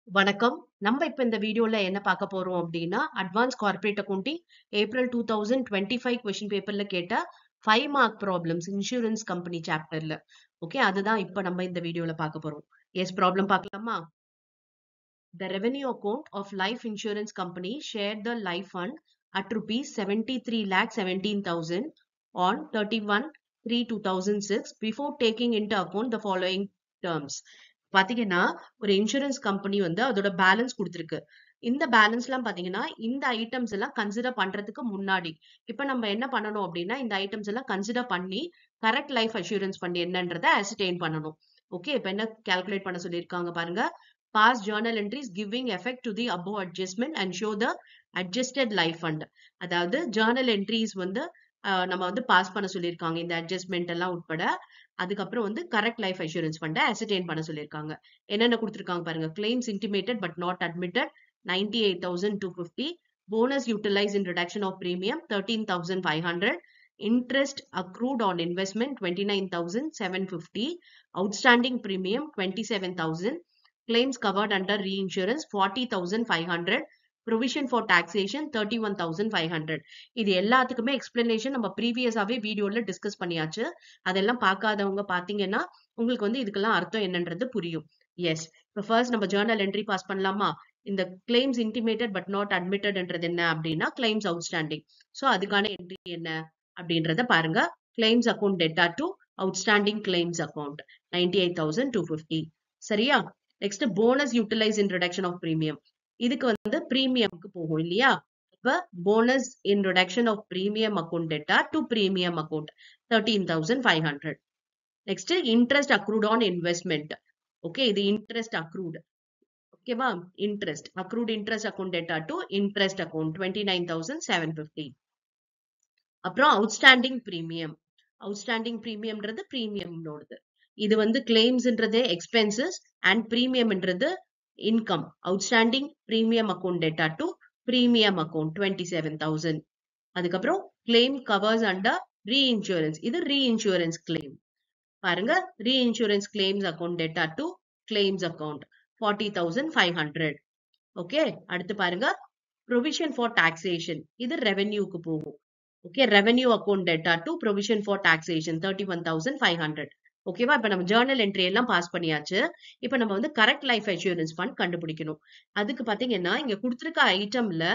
வணக்கம். நம்ம இப்ப இந்த வீடியோல என்ன பார்க்க போறோம் அப்படின்னா, advance corporate accounting April 2025 question பேப்பர்ல கேட்ட 5 மார்க் ப்ராப்ளம்ஸ் இன்சூரன்ஸ் கம்பெனி சாப்டர்ல. ஓகே, அதுதான் இப்ப நம்ம இந்த வீடியோல பார்க்க போறோம். எஸ், ப்ராப்ளம் பார்க்கலாமா? The revenue account of life insurance company shared the life fund at rupees 73,17,000 on 31/3/2006 before taking into account the following terms. பாத்தீங்கன்னா ஒரு இன்சூரன்ஸ் கம்பெனி வந்து அதோட பேலன்ஸ் கொடுத்திருக்கு. இந்த பேலன்ஸ் எல்லாம் பாத்தீங்கன்னா இந்த ஐட்டம்ஸ் எல்லாம் கன்சிடர் பண்றதுக்கு முன்னாடி இப்ப நம்ம என்ன பண்ணணும் அப்படின்னா இந்த ஐட்டம்ஸ் எல்லாம் கன்சிடர் பண்ணி கரெக்ட் லைஃப் அஷூரன்ஸ் ஃபண்ட் என்னன்றதை அசிடைன் பண்ணணும். ஓகே, இப்ப என்ன கால்குலேட் பண்ண சொல்லியிருக்காங்க பாருங்க. Pass journal entries giving effect to the above adjustment and show the adjusted life fund. அதாவது journal entries வந்து நம்ம வந்து பாஸ் பண்ண சொல்லியிருக்காங்க இந்த அட்ஜஸ்ட்மெண்ட் எல்லாம் உட்பட. அதுக்கப்புறம் வந்து கரெக்ட் லைஃப் அஷூரன்ஸ் ஃபண்டை அசிடைன் பண்ண சொல்லியிருக்காங்க. என்னென்ன கொடுத்திருக்காங்க பாருங்க. Claims intimated but not admitted 98,250. Bonus utilise in reduction of premium 13,500. Interest accrued on investment 29,750. Outstanding premium 27,000. Claims covered under reinsurance 40,500. Provision for taxation 31,500. இது எல்லாத்துக்குமே எக்ஸ்பிளனேஷன் நம்ம ப்ரீவியஸாவே வீடியோல டிஸ்கஸ் பண்ணியாச்சு. அதெல்லாம் பார்க்காதவங்க பாத்தீங்கன்னா உங்களுக்கு வந்து இதுக்கெல்லாம் அர்த்தம் என்னன்றது புரியும். எஸ், இப்போ ஃபர்ஸ்ட் நம்ம ஜர்னல் என்ட்ரி பாஸ் பண்ணலாமா? இந்த கிளைம்ஸ் இன்டிமேட்டட் பட் நாட் அட்மிட்டட்ன்றது என்ன அப்படின்னா கிளைம்ஸ் அவுட்ஸ்டாண்டிங். ஸோ அதுக்கான என்ட்ரி என்ன அப்படின்றத பாருங்க. Claims account theta to outstanding claims account 98,250. சரியா? Next bonus utilise in reduction of premium. இதுக்கு வந்து பிரீமியம்க்கு போகும் இல்லையா? இப்ப bonus in reduction of premium account theta to premium account 13,500. Next interest accrued on investment. Okay, இது இன்ட்ரெஸ்ட் அக்ரூட். ஓகேவா? Interest accrued interest account theta to interest account 29,750. அப்புறம் outstanding premium. Outstanding பிரீமியம்ன்றது பிரீமியம்னோடது. இது வந்து கிளைம்ஸ்ன்றது எக்ஸ்பென்சஸ் அண்ட் பிரீமியம்ன்றது income. Outstanding premium account theta to premium account 27,000. அதுக்கப்புறம் கிளைம் கவர்ஸ் அண்டர் ரீஇன்சூரன்ஸ். இது ரீஇன்சூரன்ஸ் கிளைம். பாருங்க, reinsurance claims account theta to claims account 40,500. Okay, அடுத்து பாருங்க ப்ரொவிஷன் ஃபார் டாக்ஸேஷன். இது ரெவென்யூக்கு போகும். Okay, revenue account theta to provision for taxation 31,500. ஓகேவா? இப்ப நம்ம ஜர்னல் என்ட்ரி எல்லாம் பாஸ் பண்ணியாச்சு. இப்ப நம்ம வந்து கரெக்ட் லைஃப் அஷூரன்ஸ் ஃபண்ட் கண்டுபிடிக்கணும். அதுக்கு பாத்தீங்கன்னா இங்க கொடுத்திருக்க ஐட்டம்ல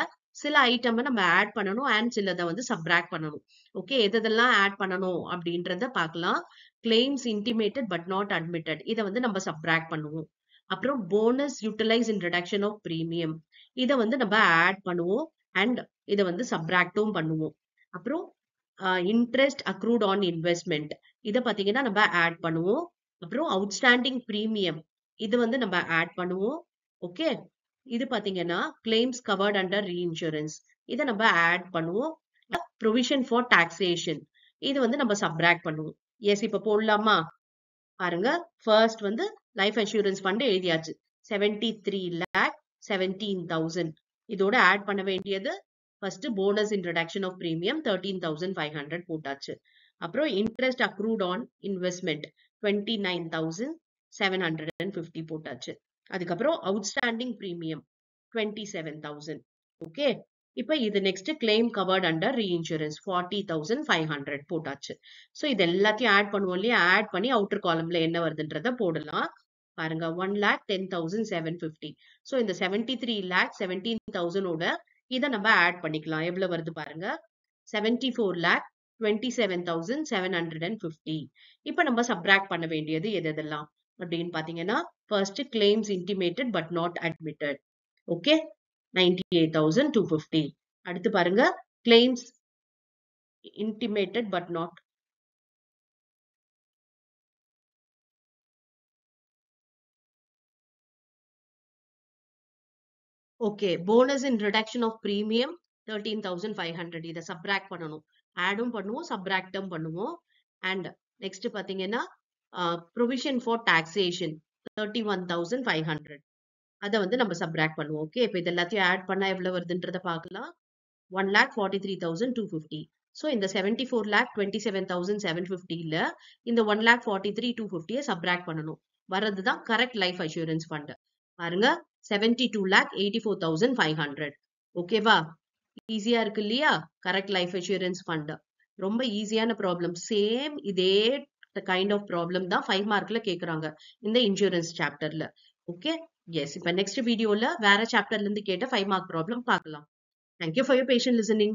சில ஐட்டம் நம்ம ஆட் பண்ணணும் அண்ட் சிலதை வந்து சப்ராக்ட் பண்ணணும். ஓகே, எதெல்லாம் ஆட் பண்ணணும் அப்படின்றத பார்க்கலாம். Claims intimated but not admitted, இதை வந்து நம்ம சப்ராக்ட் பண்ணுவோம். அப்புறம் bonus utilise in reduction of premium, இதை வந்து நம்ம ஆட் பண்ணுவோம் அண்ட் இதை வந்து சப்ராக்டும் பண்ணுவோம். அப்புறம் இன்ட்ரெஸ்ட் அக்ரூட் ஆன் இன்வெஸ்ட்மெண்ட், இதை பாத்தீங்கன்னா நம்ம ஆட் பண்ணுவோம். அப்புறம் அவுட்ஸ்டாண்டிங் பிரீமியம், இது வந்து நம்ம ஆட் பண்ணுவோம். ஓகே, இது பாத்தீங்கன்னா கிளைம்ஸ் கவர்ட் அண்டர் ரீஇன்சூரன்ஸ், இதை நம்ம ஆட் பண்ணுவோம். ப்ரொவிஷன் ஃபார் டாக்ஸேஷன், இது வந்து நம்ம சப்ராக்ட் பண்ணுவோம். எஸ், இப்ப போடலாமா? பாருங்க, ஃபர்ஸ்ட் வந்து லைஃப் அஷூரன்ஸ் ஃபண்ட் எழுதியாச்சு 73,17,000. இதோட ஆட் பண்ண வேண்டியது first bonus in reduction of premium 13,500 போட்டாச்சு. அப்புறம் இன்ட்ரெஸ்ட் அக்ரூட் ஆன் இன்வெஸ்ட்மெண்ட் 29,750 போட்டாச்சு. அதுக்கப்புறம் அவுட்ஸ்டாண்டிங் பிரீமியம் 27,000. ஓகே, இப்ப இது next claim covert under reinsurance 40,500 போட்டாச்சு. சோ இது எல்லாத்தையும் ஆட் பண்ணுவோம் இல்லையா? ஆட் பண்ணி அவுட்டர் காலம்ல என்ன வருதுன்றத போடலாம். பாருங்க, 1,10,750. சோ இந்த 73,17,000 ஓட இதை நம்ம ஆட் பண்ணிக்கலாம். எவ்வளவு வருது பாருங்க, 74,27,750. இப்ப நம்ம சப்ராக்ட் பண்ண வேண்டியது எதெல்லாம் அப்படின்னு பாத்தீங்கன்னா, first claims intimated but not admitted. Okay, 98,250. அடுத்து பாருங்க, claims intimated but not okay, bonus in reduction of premium 13,500. இதை சப்ராக்ட் பண்ணணும். ஆடும் பண்ணுவோம், சப்ராக்டும் பண்ணுவோம். அண்ட் நெக்ஸ்ட் பாத்தீங்கன்னா ப்ரொவிஷன் ஃபார் டாக்ஸேஷன் 31,500. அதை வந்து நம்ம சப்ராக்ட் பண்ணுவோம். ஓகே, இப்ப இது எல்லாத்தையும் ஆட் பண்ணா எவ்வளவு வருதுன்றத பார்க்கலாம். 1,43,250. சோ இந்த 74,27,750ல இந்த 1,43,250 சப்ராக்ட் பண்ணணும். வர்றதுதான் கரெக்ட் லைஃப் அஷூரன்ஸ் ஃபண்ட். பாருங்க, 72,84,500. ஓகேவா? ஈஸியா இருக்கு இல்லையா? Correct life insurance fund. ரொம்ப ஈஸியான ப்ராப்ளம். சேம் இதே கைண்ட் ஆஃப் ப்ராப்ளம் தான் 5 மார்க்ல கேக்குறாங்க இந்த இன்சூரன்ஸ் சாப்டர்ல. Okay, S. இப்ப நெக்ஸ்ட் வீடியோல வேற சாப்டர்ல இருந்து கேட்ட 5 மார்க் ப்ராப்ளம் பார்க்கலாம். Thank you for your patient listening.